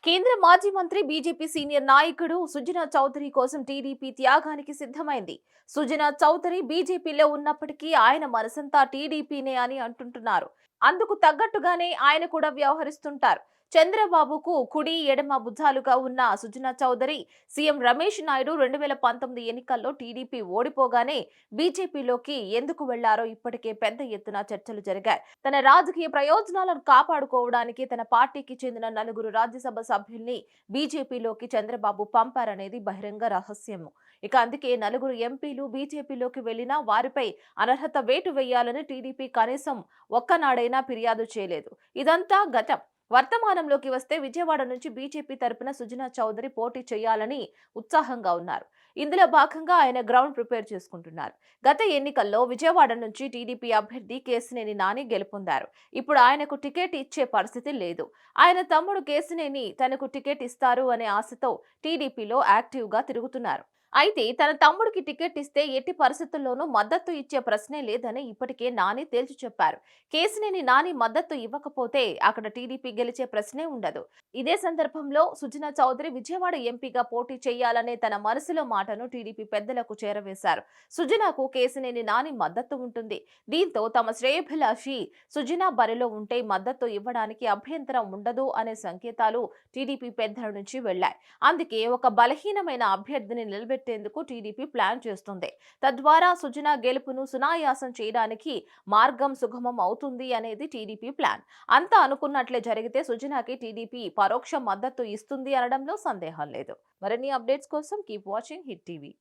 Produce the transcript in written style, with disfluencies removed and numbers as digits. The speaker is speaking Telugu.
కేంద్ర మాజీ మంత్రి బీజేపీ సీనియర్ నాయకుడు సుజనా చౌదరి కోసం టీడీపీ త్యాగానికి సిద్ధమైంది. సుజనా చౌదరి బీజేపీలో ఉన్నప్పటికీ ఆయన మనసంతా టీడీపీనే అని అంటుంటున్నారు. అందుకు తగ్గట్టుగానే ఆయన కూడా వ్యవహరిస్తుంటారు. చంద్రబాబుకు కుడి ఎడమ భుజాలుగా ఉన్న సుజనా చౌదరి సీఎం రమేష్ నాయుడు 2019 ఎన్నికల్లో టీడీపీ ఓడిపోగానే బీజేపీలోకి ఎందుకు వెళ్లారో ఇప్పటికే పెద్ద ఎత్తున చర్చలు జరిగాయి. తన రాజకీయ ప్రయోజనాలను కాపాడుకోవడానికి తన పార్టీకి చెందిన 4 రాజ్యసభ సభ్యుల్ని బీజేపీలోకి చంద్రబాబు పంపారనేది బహిరంగ రహస్యము. ఇక అందుకే 4 ఎంపీలు బీజేపీలోకి వెళ్లినా వారిపై అనర్హత వేటు వేయాలని టీడీపీ కనీసం ఒక్కనాడైనా ఫిర్యాదు చేయలేదు. ఇదంతా గతం. వర్తమానంలోకి వస్తే విజయవాడ నుంచి బీజేపీ తరపున సుజనా చౌదరి పోటీ చేయాలని ఉత్సాహంగా ఉన్నారు. ఇందులో భాగంగా ఆయన గ్రౌండ్ ప్రిపేర్ చేసుకుంటున్నారు. గత ఎన్నికల్లో విజయవాడ నుంచి టీడీపీ అభ్యర్థి కేశినేని నాని గెలుపొందారు. ఇప్పుడు ఆయనకు టికెట్ ఇచ్చే పరిస్థితి లేదు. ఆయన తమ్ముడు కేశినేని తనకు టికెట్ ఇస్తారు అనే ఆశతో టీడీపీలో యాక్టివ్ గా తిరుగుతున్నారు. అయితే తన తమ్ముడికి టికెట్ ఇస్తే ఎట్టి పరిస్థితుల్లోనూ మద్దతు ఇచ్చే ప్రశ్నే లేదని ఇప్పటికే నాని తేల్చి చెప్పారు. కేశినేని నాని మద్దతు ఇవ్వకపోతే అక్కడ టీడీపీ గెలిచే ప్రశ్నే ఉండదు. ఇదే సందర్భంలో సుజనా చౌదరి విజయవాడ ఎంపీగా పోటీ చేయాలనే తన మనసులో మాటను టీడీపీ పెద్దలకు చేరవేశారు. సుజనాకు కేశినేని నాని మద్దతు ఉంటుంది. దీంతో తమ శ్రేయోభిలాషి సుజనా బరిలో ఉంటే మద్దతు ఇవ్వడానికి అభ్యంతరం ఉండదు అనే సంకేతాలు టీడీపీ పెద్దల నుంచి వెళ్లాయి. అందుకే ఒక బలహీనమైన అభ్యర్థిని నిలబెట్టేందుకు టీడీపీ ప్లాన్ చేస్తుంది. తద్వారా సుజనా గెలుపును సునాయాసం చేయడానికి మార్గం సుగమం అవుతుంది అనేది టీడీపీ ప్లాన్. అంతా అనుకున్నట్లే జరిగితే సుజనాకి టీడీపీ పరోక్ష మద్దతు ఇస్తుంది అనడంలో సందేహం లేదు. మరిన్ని అప్డేట్స్ కోసం కీప్ వాచింగ్ హిట్ టీవీ.